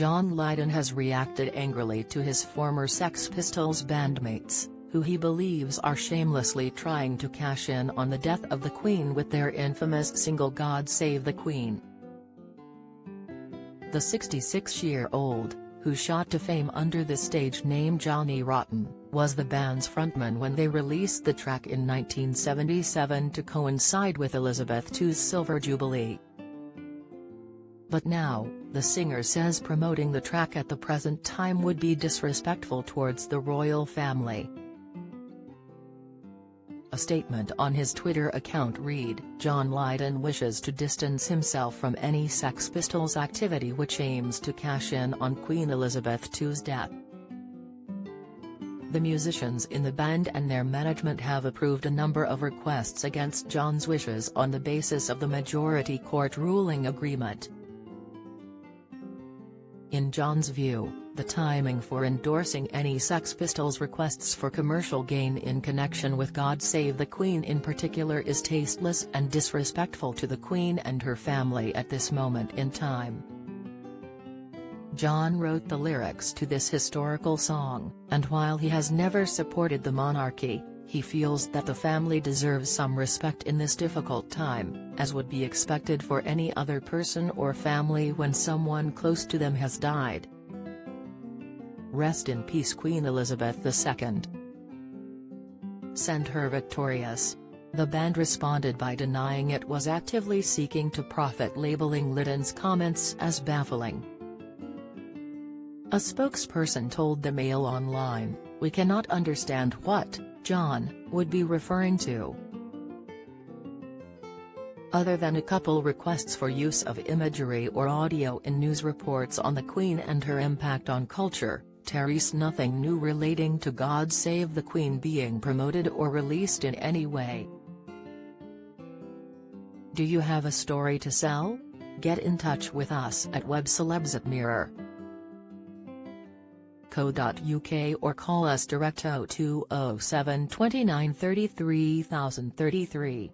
John Lydon has reacted angrily to his former Sex Pistols bandmates, who he believes are shamelessly trying to cash in on the death of the Queen with their infamous single "God Save the Queen." The 66-year-old, who shot to fame under the stage name Johnny Rotten, was the band's frontman when they released the track in 1977 to coincide with Elizabeth II's Silver Jubilee. But now, the singer says promoting the track at the present time would be disrespectful towards the royal family. A statement on his Twitter account read, "John Lydon wishes to distance himself from any Sex Pistols activity which aims to cash in on Queen Elizabeth II's death." The musicians in the band and their management have approved a number of requests against John's wishes on the basis of the majority court ruling agreement. In John's view, the timing for endorsing any Sex Pistols requests for commercial gain in connection with "God Save the Queen" in particular is tasteless and disrespectful to the Queen and her family at this moment in time. John wrote the lyrics to this historical song, and while he has never supported the monarchy, he feels that the family deserves some respect in this difficult time, as would be expected for any other person or family when someone close to them has died. Rest in peace Queen Elizabeth II. Send her victorious. The band responded by denying it was actively seeking to profit, labeling Lydon's comments as baffling. A spokesperson told the Mail Online, "We cannot understand what John would be referring to. Other than a couple requests for use of imagery or audio in news reports on the Queen and her impact on culture, there's nothing new relating to God Save the Queen being promoted or released in any way. Do you have a story to sell? Get in touch with us at webcelebs@mirror.co.uk or call us direct 0207 29 33 033.